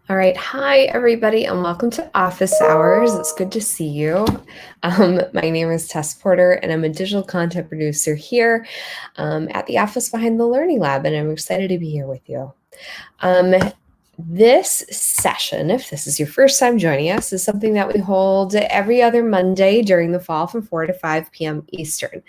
All right. Hi, everybody, and welcome to Office Hours. It's good to see you. My name is Tess Porter, and I'm a digital content producer here at the office behind the Learning Lab, and I'm excited to be here with you. This session, if this is your first time joining us, is something that we hold every other Monday during the fall from 4 to 5 p.m. Eastern.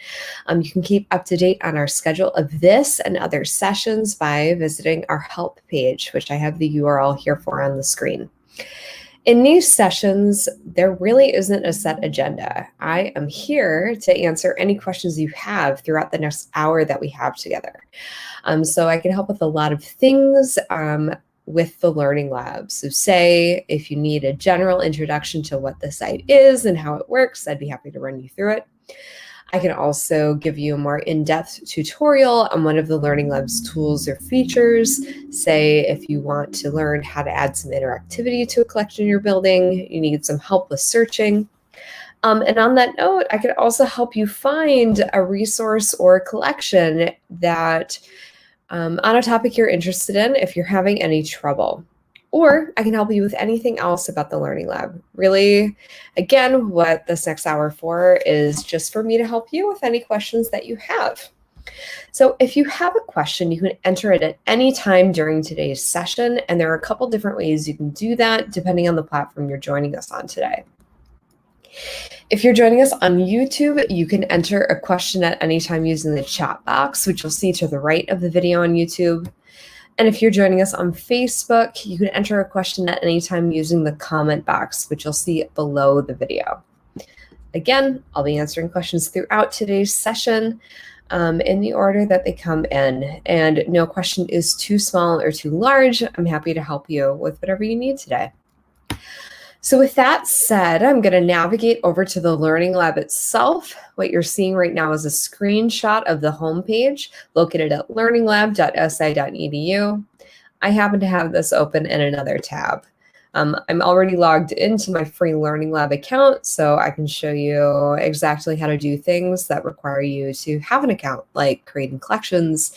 You can keep up to date on our schedule of this and other sessions by visiting our help page, which I have the URL here for on the screen. In these sessions, there really isn't a set agenda. I am here to answer any questions you have throughout the next hour that we have together. So I can help with a lot of things with the Learning Lab. So say if you need a general introduction to what the site is and how it works, I'd be happy to run you through it. I can also give you a more in-depth tutorial on one of the Learning Lab's tools or features. Say if you want to learn how to add some interactivity to a collection you're building, you need some help with searching. And on that note, I could also help you find a resource or a collection that on a topic you're interested in if you're having any trouble. Or I can help you with anything else about the Learning Lab. Really, again, what this next hour for is just for me to help you with any questions that you have. So if you have a question, you can enter it at any time during today's session, and there are a couple different ways you can do that depending on the platform you're joining us on today. If you're joining us on YouTube, you can enter a question at any time using the chat box, which you'll see to the right of the video on YouTube. And if you're joining us on Facebook, you can enter a question at any time using the comment box, which you'll see below the video. Again, I'll be answering questions throughout today's session in the order that they come in. And no question is too small or too large. I'm happy to help you with whatever you need today. So with that said, I'm going to navigate over to the Learning Lab itself. What you're seeing right now is a screenshot of the homepage located at learninglab.si.edu. I happen to have this open in another tab. I'm already logged into my free Learning Lab account, so I can show you exactly how to do things that require you to have an account, like creating collections,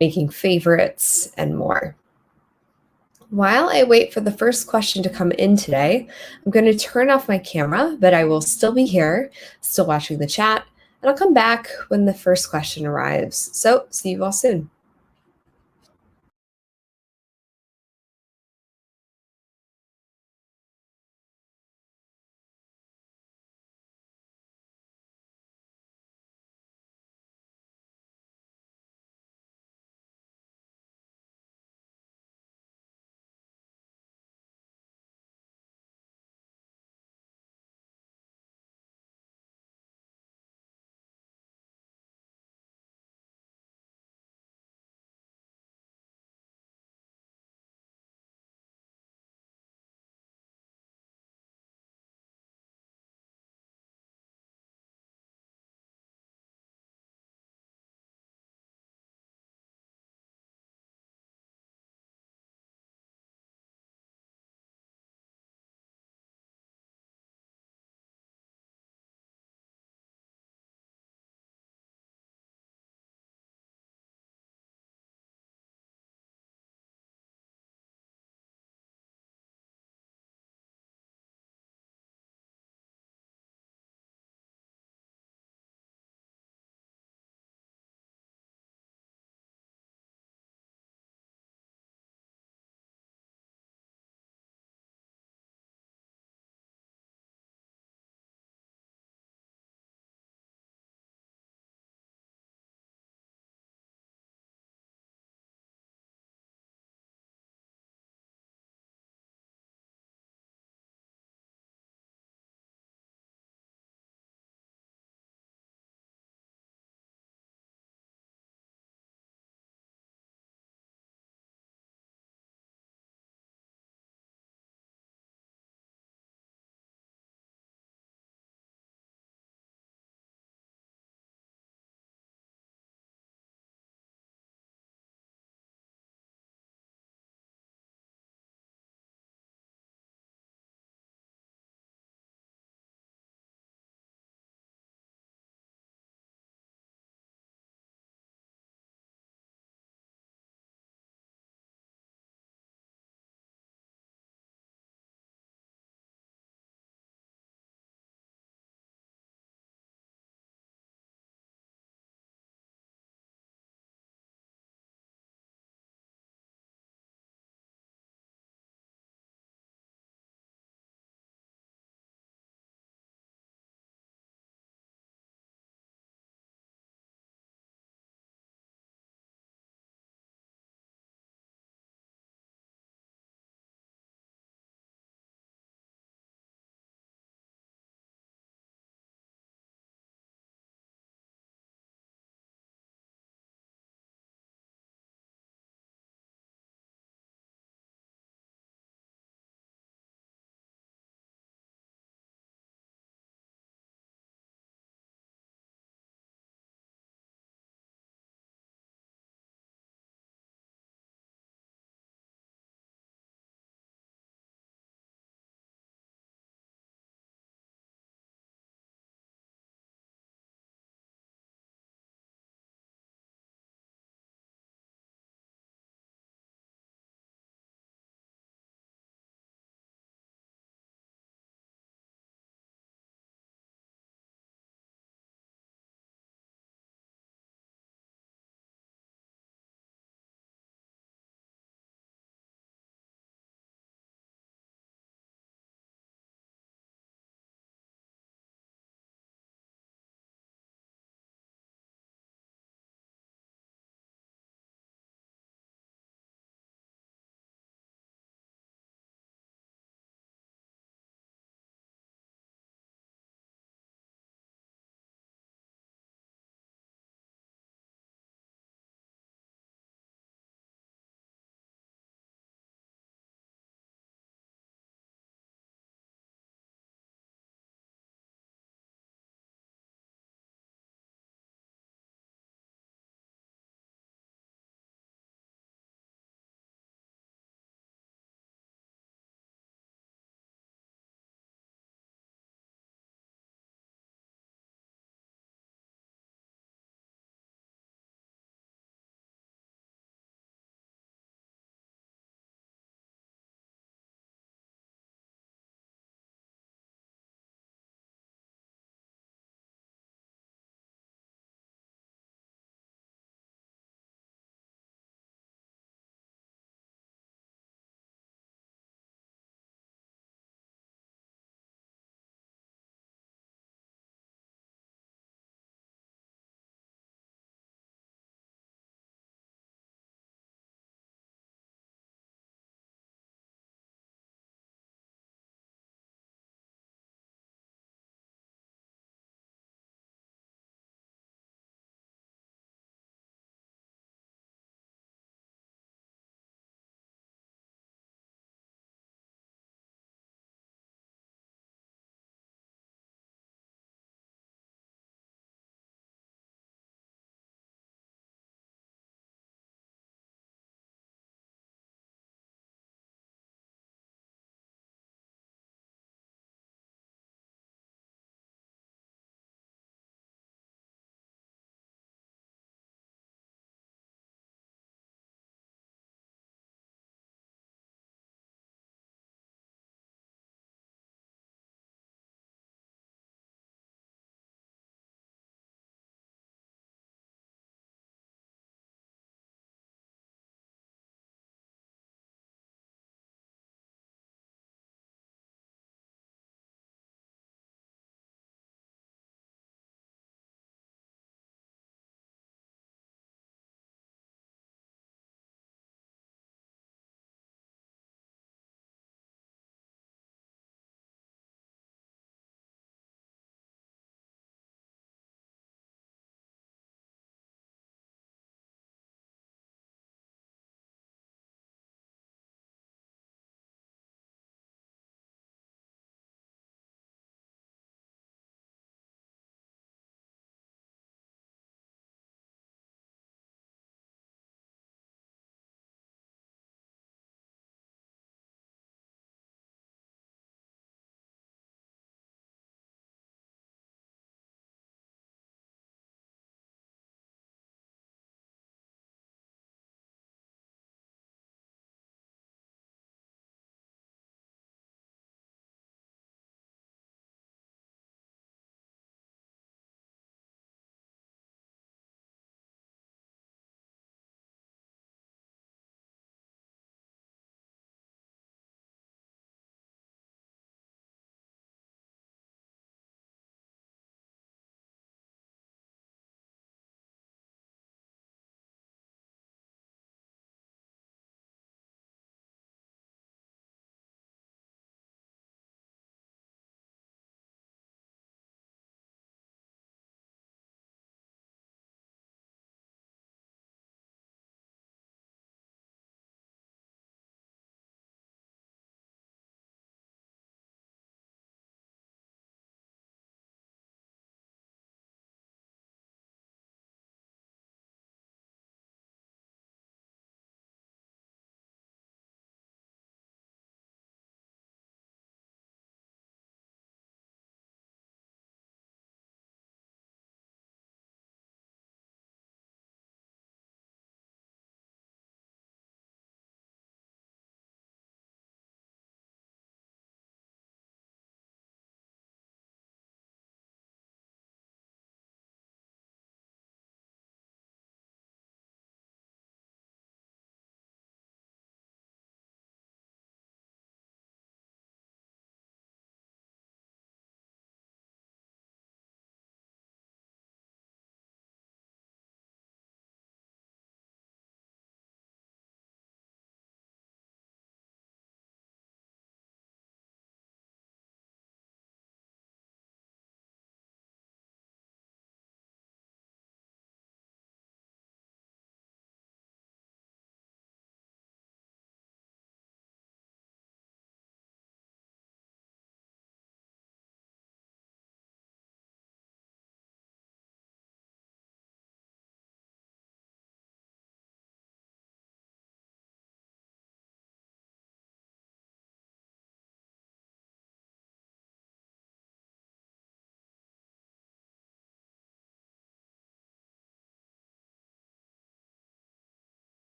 making favorites, and more. While I wait for the first question to come in today, I'm going to turn off my camera, but I will still be here, still watching the chat, and I'll come back when the first question arrives. So see you all soon.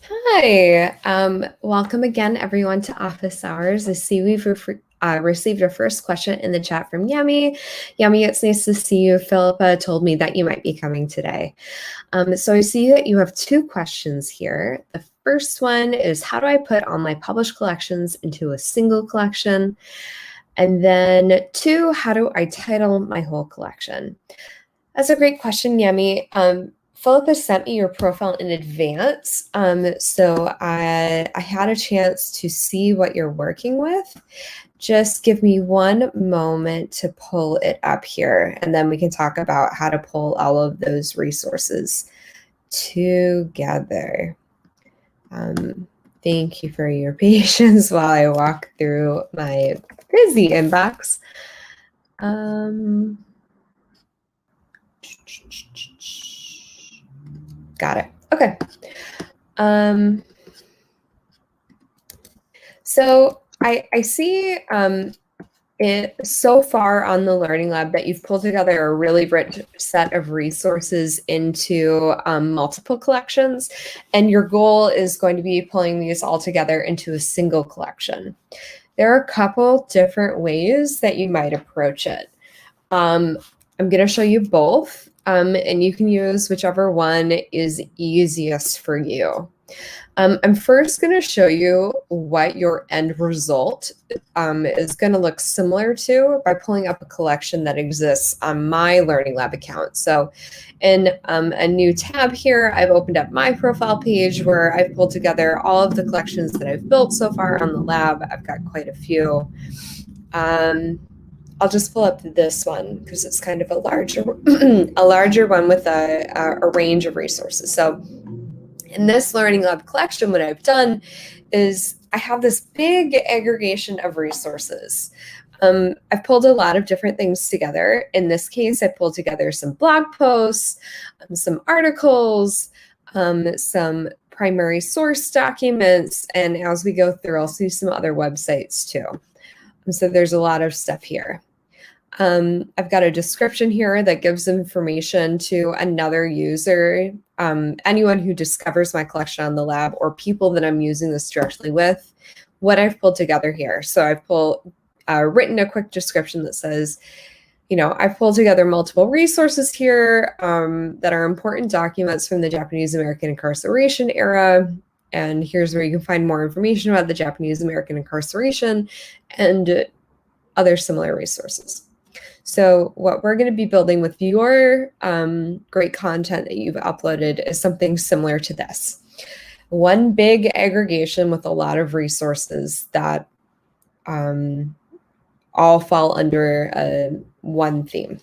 Hi, welcome again, everyone, to Office Hours. I see we've received our first question in the chat from Yami. Yami, it's nice to see you. Philippa told me that you might be coming today. So I see that you have two questions here. The first one is, how do I put all my published collections into a single collection? And then two, how do I title my whole collection? That's a great question, Yemi. Philippa sent me your profile in advance, so I had a chance to see what you're working with. Just give me one moment to pull it up here, and then we can talk about how to pull all of those resources together. Thank you for your patience while I walk through my busy inbox. Got it. Okay. So I see it so far on the Learning Lab that you've pulled together a really rich set of resources into multiple collections, and your goal is going to be pulling these all together into a single collection. There are a couple different ways that you might approach it. I'm going to show you both, and you can use whichever one is easiest for you. I'm first going to show you what your end result is going to look similar to by pulling up a collection that exists on my Learning Lab account. So in a new tab here, I've opened up my profile page where I've pulled together all of the collections that I've built so far on the lab. I've got quite a few. I'll just pull up this one because it's kind of a larger, a larger one with a range of resources. So in this Learning Lab collection, what I've done is I have this big aggregation of resources. I've pulled a lot of different things together. In this case, I pulled together some blog posts, some articles, some primary source documents, and as we go through, I'll see some other websites too. So there's a lot of stuff here. I've got a description here that gives information to another user, anyone who discovers my collection on the lab or people that I'm using this directly with, what I've pulled together here. So I've written a quick description that says, I've pulled together multiple resources here that are important documents from the Japanese American incarceration era. And here's where you can find more information about the Japanese American incarceration and other similar resources. So what we're going to be building with your great content that you've uploaded is something similar to this. One big aggregation with a lot of resources that all fall under one theme.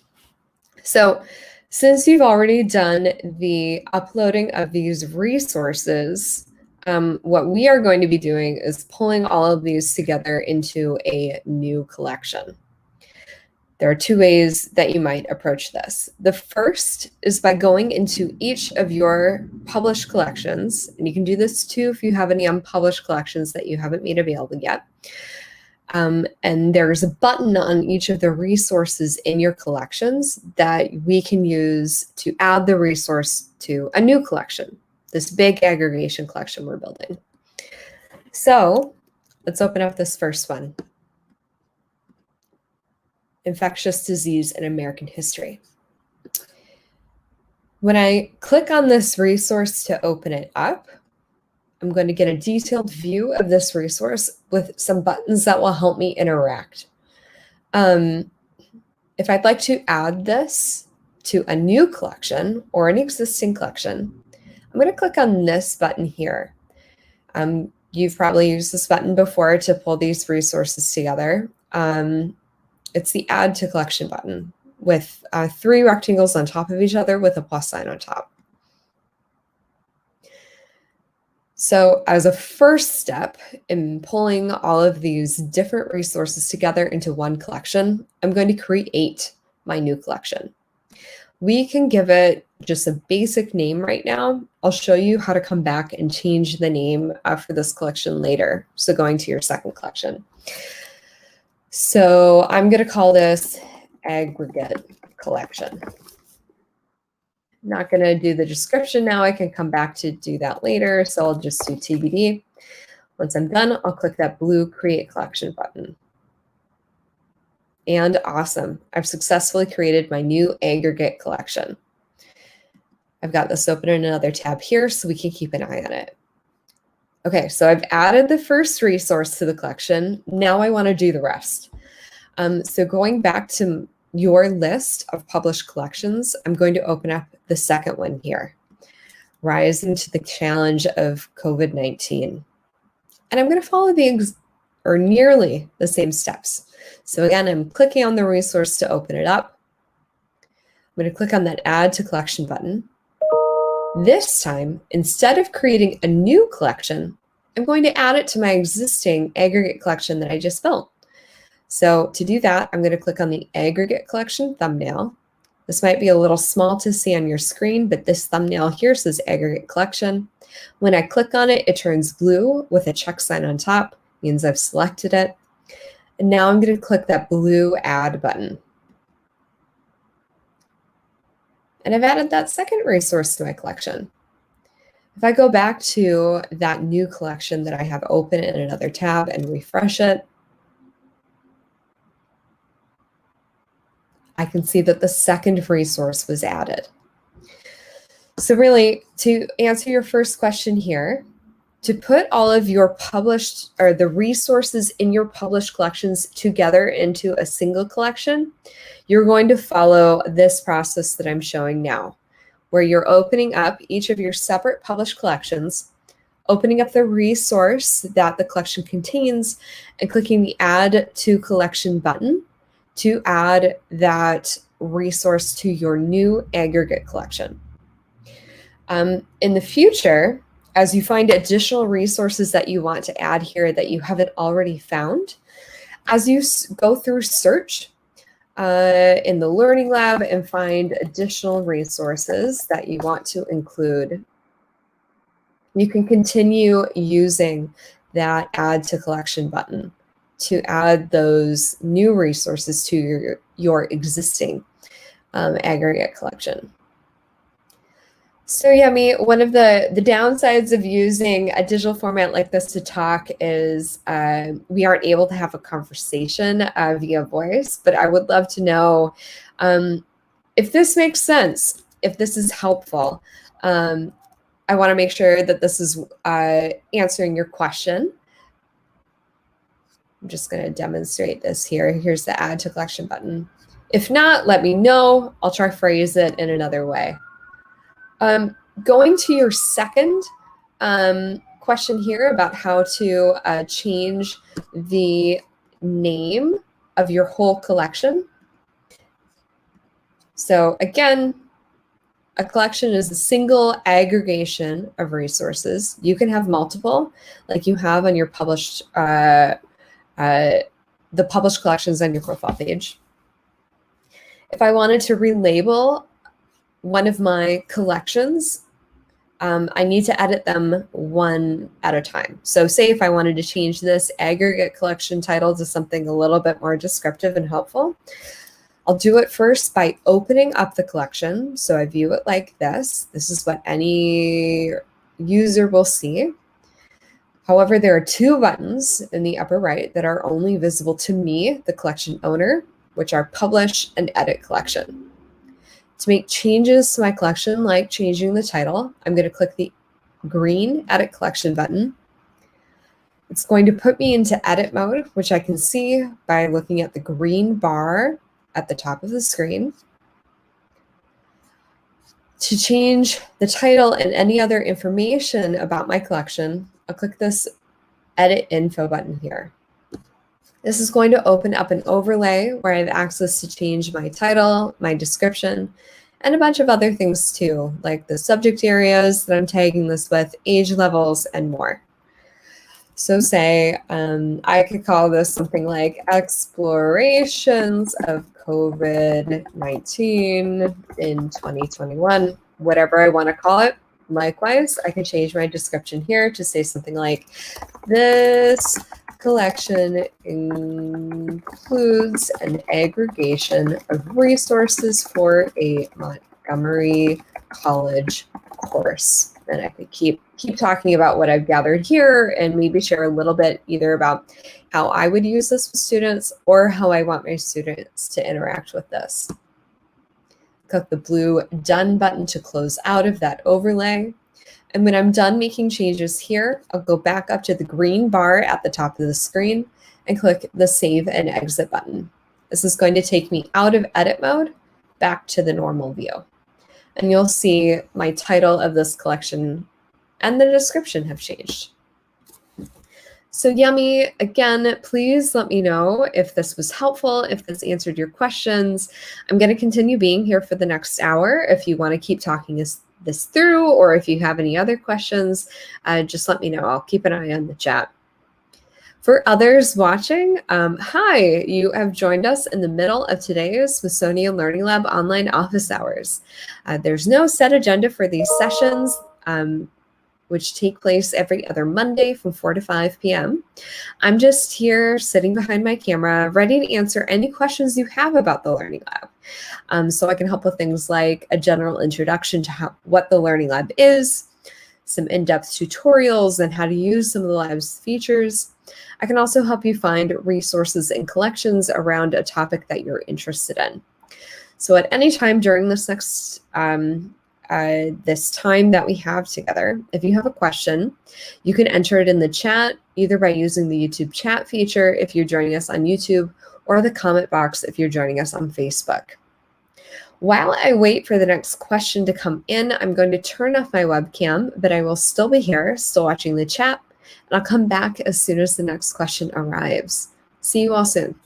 So since you've already done the uploading of these resources, what we are going to be doing is pulling all of these together into a new collection. There are two ways that you might approach this. The first is by going into each of your published collections, and you can do this too if you have any unpublished collections that you haven't made available yet. And there's a button on each of the resources in your collections that we can use to add the resource to a new collection, this big aggregation collection we're building. So let's open up this first one. Infectious disease in American history. When I click on this resource to open it up, I'm going to get a detailed view of this resource with some buttons that will help me interact. If I'd like to add this to a new collection or an existing collection, I'm going to click on this button here. You've probably used this button before to pull these resources together. It's the Add to Collection button with 3 rectangles on top of each other with a plus sign on top. So as a first step in pulling all of these different resources together into one collection, I'm going to create my new collection. We can give it just a basic name right now. I'll show you how to come back and change the name for this collection later. So going to your second collection. So I'm going to call this aggregate collection. Not going to do the description now. I can come back to do that later. So I'll just do TBD. Once I'm done, I'll click that blue Create Collection button. And awesome. I've successfully created my new aggregate collection. I've got this open in another tab here so we can keep an eye on it. Okay, so I've added the first resource to the collection. Now I want to do the rest. So going back to your list of published collections, I'm going to open up the second one here, Rising to the Challenge of COVID-19. And I'm going to follow nearly the same steps. So again, I'm clicking on the resource to open it up. I'm going to click on that Add to Collection button. This time, instead of creating a new collection, I'm going to add it to my existing aggregate collection that I just built. So to do that, I'm going to click on the aggregate collection thumbnail. This might be a little small to see on your screen, but this thumbnail here says aggregate collection. When I click on it, it turns blue with a check sign on top, means I've selected it. And now I'm going to click that blue Add button. And I've added that second resource to my collection. If I go back to that new collection that I have open in another tab and refresh it, I can see that the second resource was added. So really, to answer your first question here, to put all of your published or the resources in your published collections together into a single collection, you're going to follow this process that I'm showing now, where you're opening up each of your separate published collections, opening up the resource that the collection contains, and clicking the Add to Collection button to add that resource to your new aggregate collection. In the future, as you find additional resources that you want to add here that you haven't already found, as you go through search in the Learning Lab and find additional resources that you want to include, you can continue using that Add to Collection button to add those new resources to your existing aggregate collection. So Yummy, one of the downsides of using a digital format like this to talk is we aren't able to have a conversation via voice, but I would love to know if this makes sense, if this is helpful. I want to make sure that this is answering your question. I'm just going to demonstrate this here. Here's the Add to Collection button. If not, let me know. I'll try to phrase it in another way. Going to your second question here about how to change the name of your whole collection. So again, a collection is a single aggregation of resources. You can have multiple, like you have on your published, the published collections on your profile page. If I wanted to relabel one of my collections, I need to edit them one at a time. So say if I wanted to change this aggregate collection title to something a little bit more descriptive and helpful, I'll do it first by opening up the collection. So I view it like this. This is what any user will see. However, there are two buttons in the upper right that are only visible to me, the collection owner, which are Publish and Edit Collection. To make changes to my collection, like changing the title, I'm going to click the green Edit Collection button. It's going to put me into edit mode, which I can see by looking at the green bar at the top of the screen. To change the title and any other information about my collection, I'll click this Edit Info button here. This is going to open up an overlay where I have access to change my title, my description, and a bunch of other things too, like the subject areas that I'm tagging this with, age levels, and more. So say I could call this something like Explorations of COVID-19 in 2021, whatever I want to call it. Likewise, I can change my description here to say something like, this collection includes an aggregation of resources for a Montgomery college course. And I could keep talking about what I've gathered here and maybe share a little bit either about how I would use this with students or how I want my students to interact with this. Click the blue Done button to close out of that overlay. And when I'm done making changes here, I'll go back up to the green bar at the top of the screen and click the Save and Exit button. This is going to take me out of edit mode back to the normal view. And you'll see my title of this collection and the description have changed. So Yummy, again, please let me know if this was helpful, if this answered your questions. I'm going to continue being here for the next hour. If you want to keep talking this through, or if you have any other questions, just let me know. I'll keep an eye on the chat. For others watching, hi, you have joined us in the middle of today's Smithsonian Learning Lab online office hours. There's no set agenda for these sessions, which take place every other Monday from 4 to 5 p.m. I'm just here sitting behind my camera, ready to answer any questions you have about the Learning Lab. So I can help with things like a general introduction to what the Learning Lab is, some in-depth tutorials on how to use some of the lab's features. I can also help you find resources and collections around a topic that you're interested in. So at any time during this next this time that we have together, if you have a question, you can enter it in the chat, either by using the YouTube chat feature if you're joining us on YouTube, or the comment box if you're joining us on Facebook. While I wait for the next question to come in, I'm going to turn off my webcam, but I will still be here, still watching the chat, and I'll come back as soon as the next question arrives. See you all soon.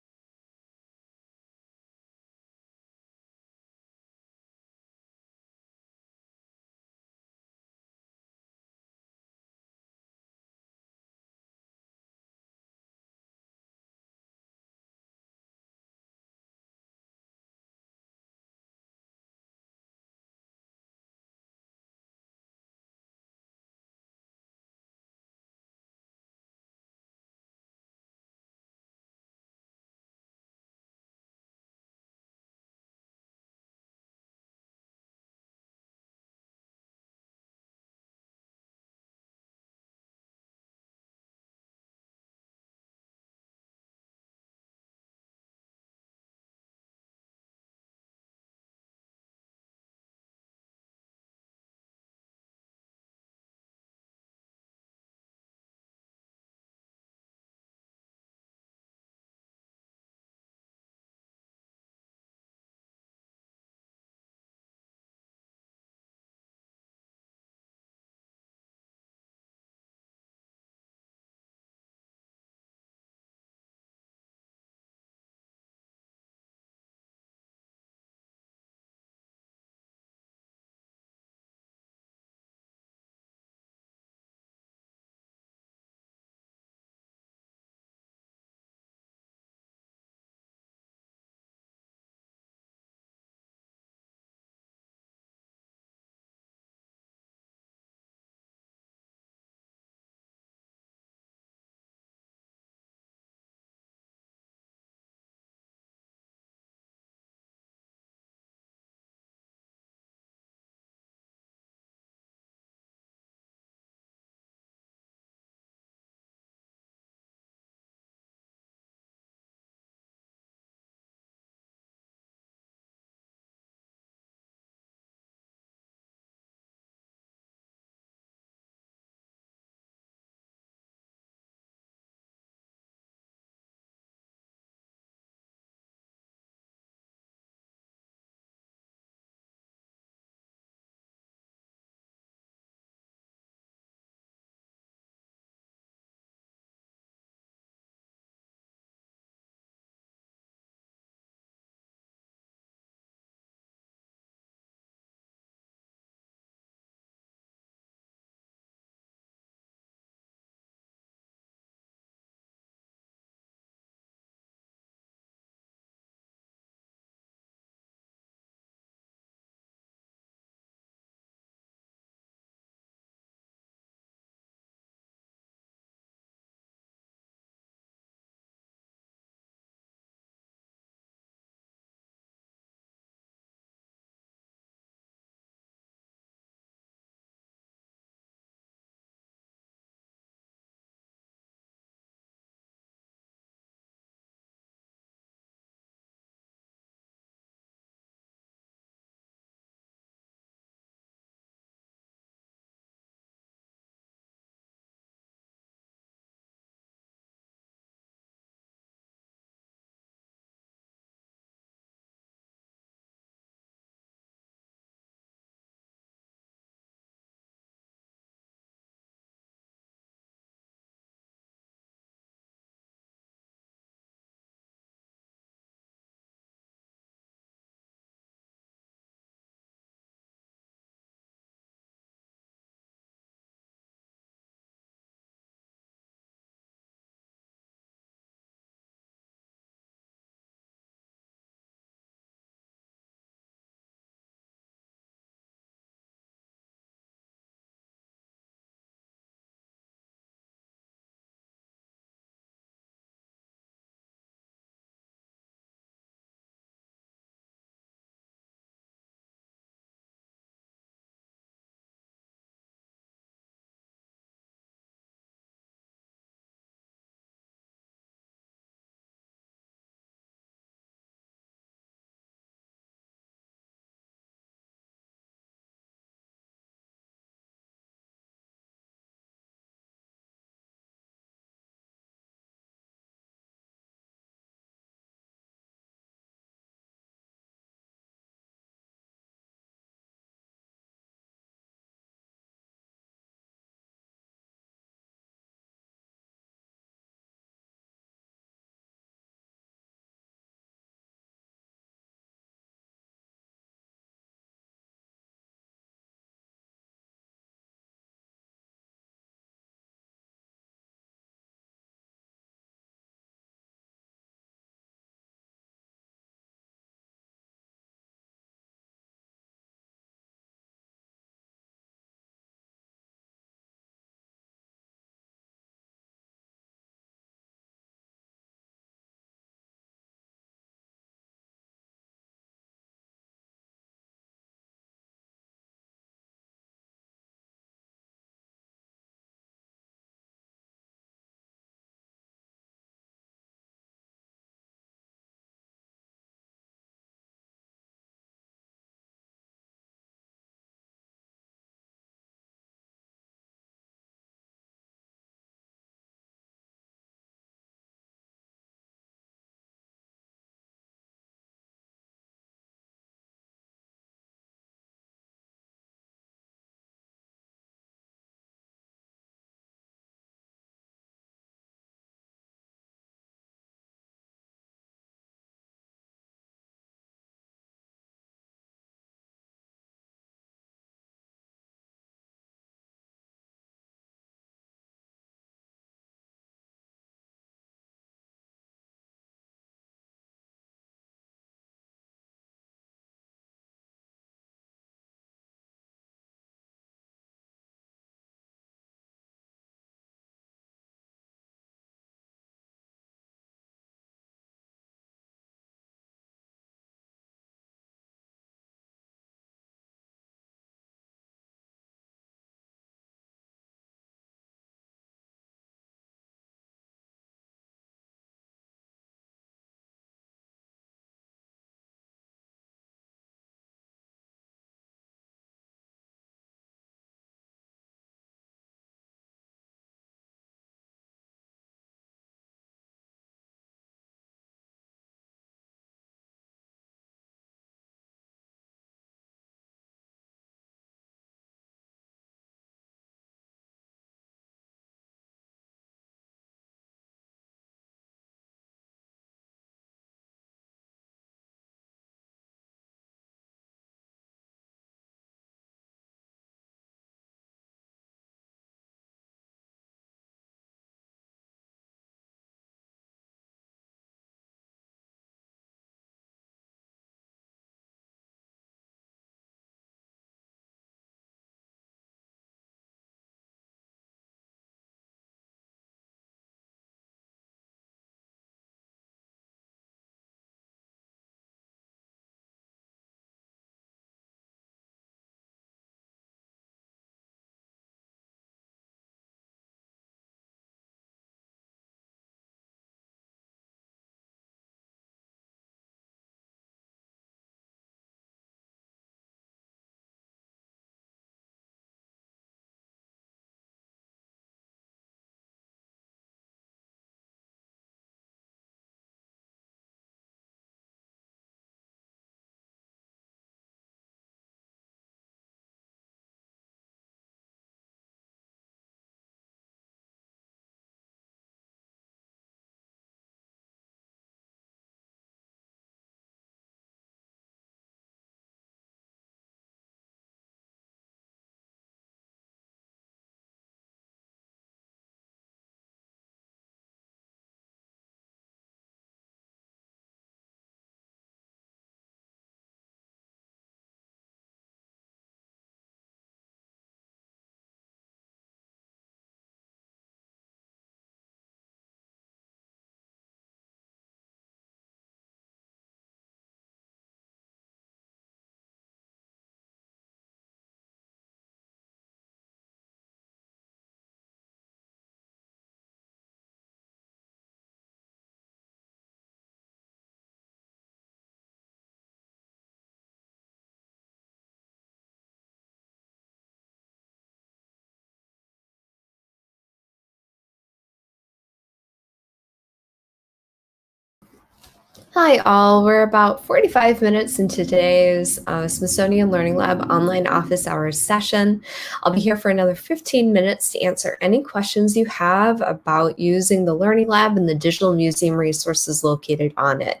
Hi, all. We're about 45 minutes into today's Smithsonian Learning Lab online office hours session. I'll be here for another 15 minutes to answer any questions you have about using the Learning Lab and the digital museum resources located on it.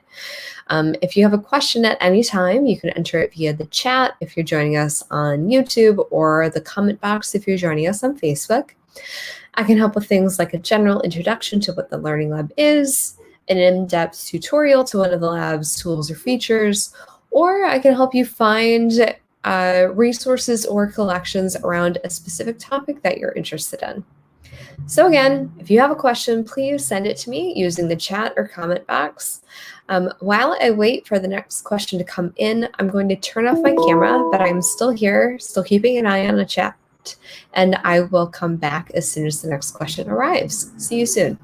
If you have a question at any time, you can enter it via the chat if you're joining us on YouTube or the comment box if you're joining us on Facebook. I can help with things like a general introduction to what the Learning Lab is, an in-depth tutorial to one of the lab's tools or features, or I can help you find resources or collections around a specific topic that you're interested in. So again, if you have a question, please send it to me using the chat or comment box. While I wait for the next question to come in, I'm going to turn off my camera, but I'm still here, still keeping an eye on the chat, and I will come back as soon as the next question arrives. See you soon.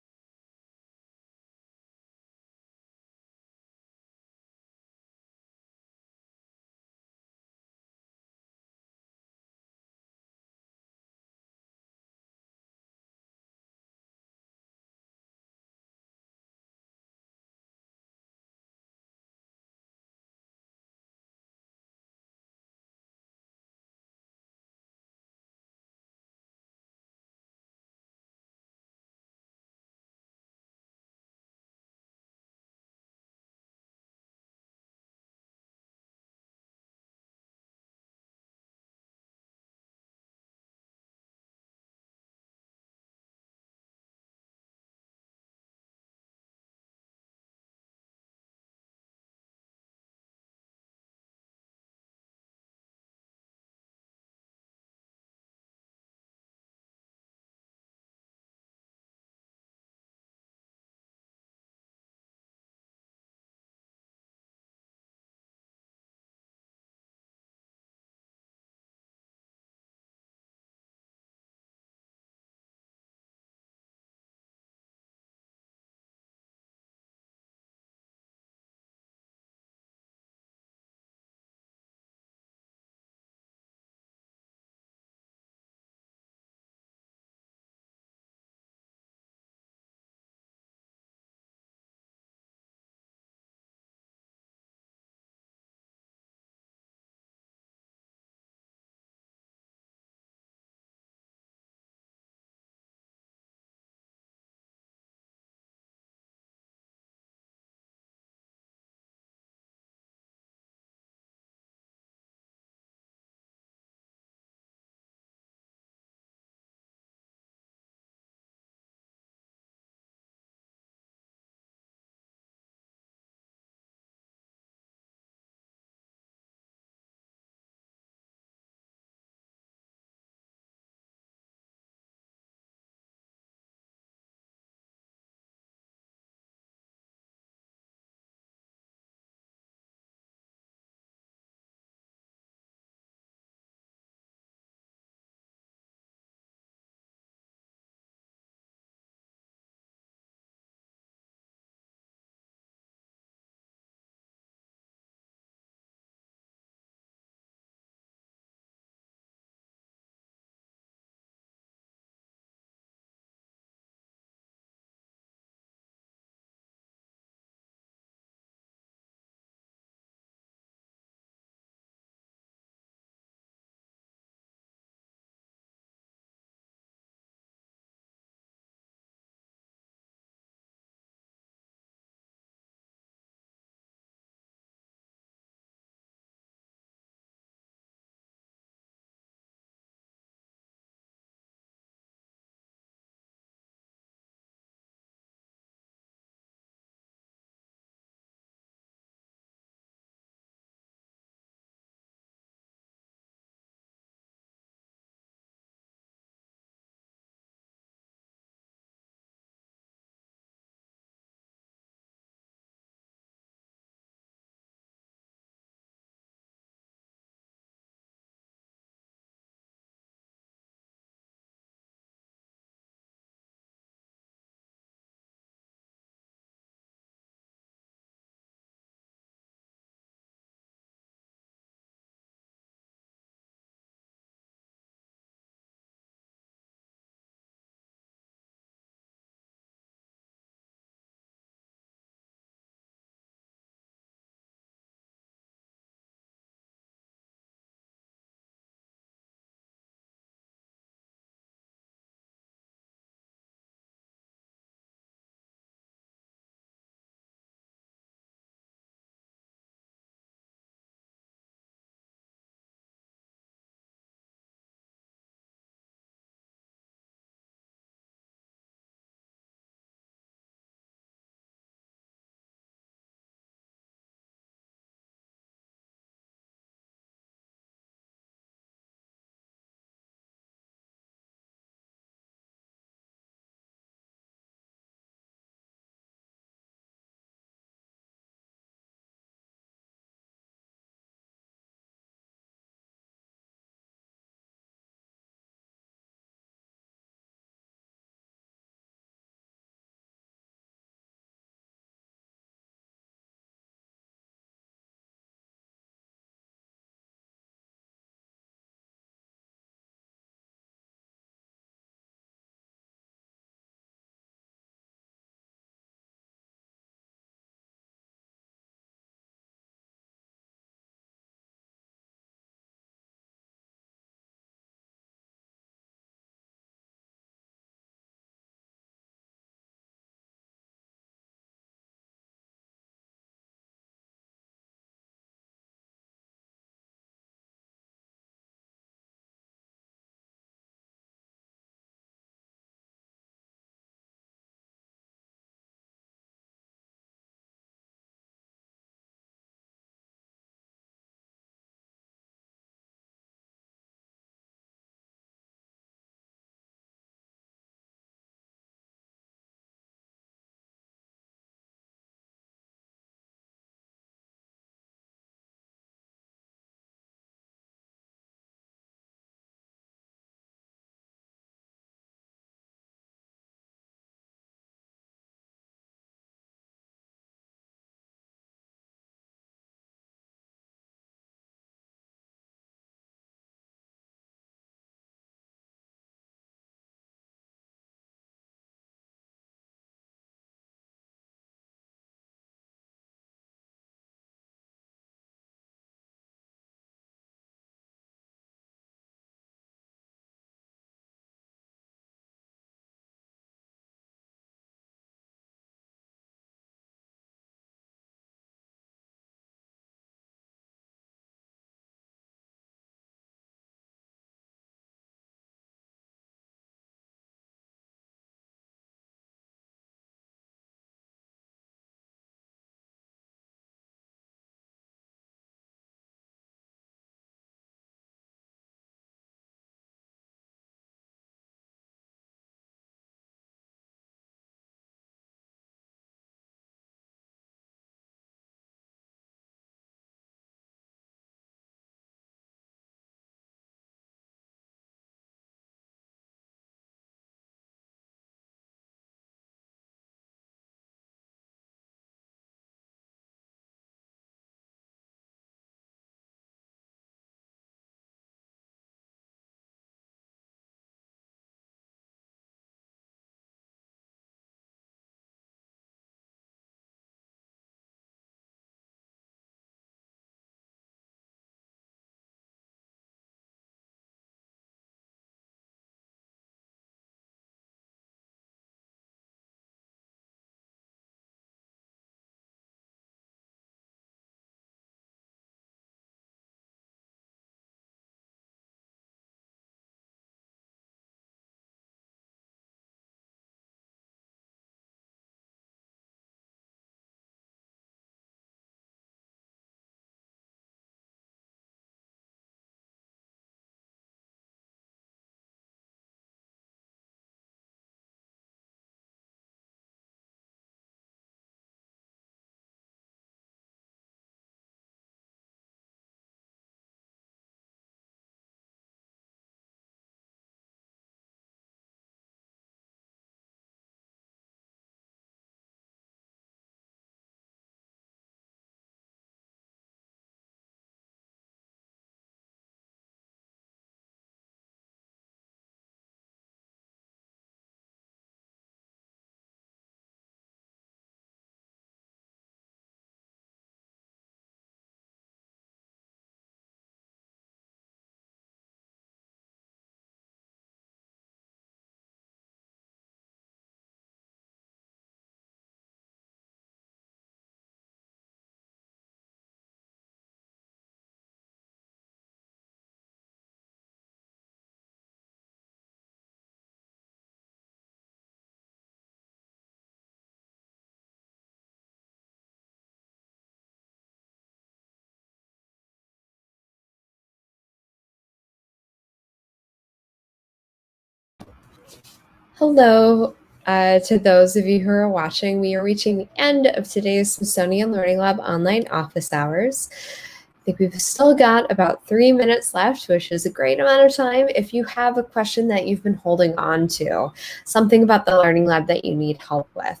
Hello to those of you who are watching. We are reaching the end of today's Smithsonian Learning Lab online office hours. I think we've still got about 3 minutes left, which is a great amount of time. If you have a question that you've been holding on to, something about the Learning Lab that you need help with.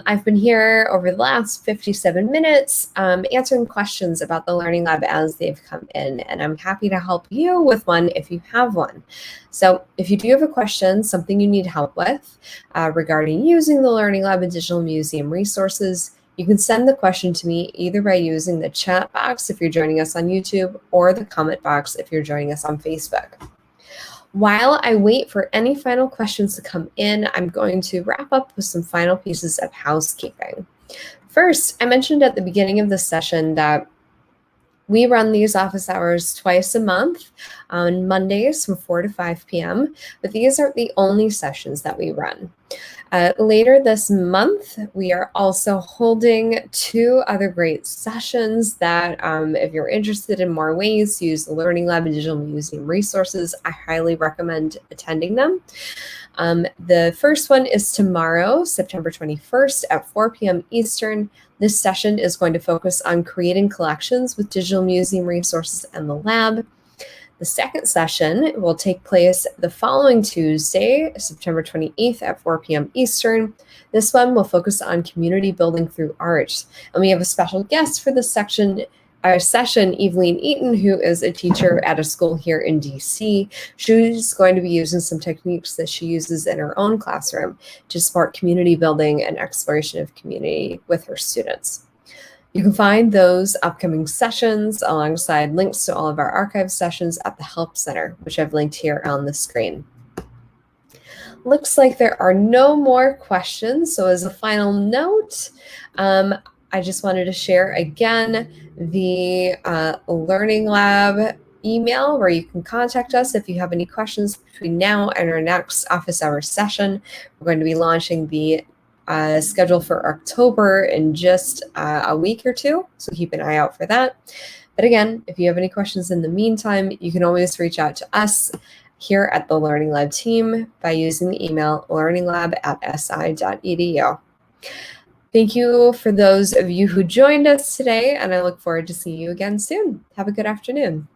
I've been here over the last 57 minutes answering questions about the Learning Lab as they've come in, and I'm happy to help you with one if you have one. So if you do have a question, something you need help with regarding using the Learning Lab and Digital Museum resources, you can send the question to me either by using the chat box if you're joining us on YouTube or the comment box if you're joining us on Facebook. While I wait for any final questions to come in, I'm going to wrap up with some final pieces of housekeeping. First, I mentioned at the beginning of the session that we run these office hours twice a month on Mondays from 4 to 5 p.m., but these aren't the only sessions that we run. Later this month, we are also holding 2 other great sessions that if you're interested in more ways to use the Learning Lab and Digital Museum resources, I highly recommend attending them. The first one is tomorrow, September 21st at 4 p.m. Eastern. This session is going to focus on creating collections with digital museum resources and the lab. The second session will take place the following Tuesday, September 28th at 4 p.m. Eastern. This one will focus on community building through art. And we have a special guest for this session, Evelyn Eaton, who is a teacher at a school here in DC. She's going to be using some techniques that she uses in her own classroom to support community building and exploration of community with her students. You can find those upcoming sessions alongside links to all of our archive sessions at the Help Center, which I've linked here on the screen. Looks like there are no more questions. So as a final note, I just wanted to share again the Learning Lab email where you can contact us if you have any questions between now and our next office hours session. We're going to be launching the schedule for October in just a week or two, so keep an eye out for that. But again, if you have any questions in the meantime, you can always reach out to us here at the Learning Lab team by using the email learninglab@si.edu. Thank you for those of you who joined us today, and I look forward to seeing you again soon. Have a good afternoon.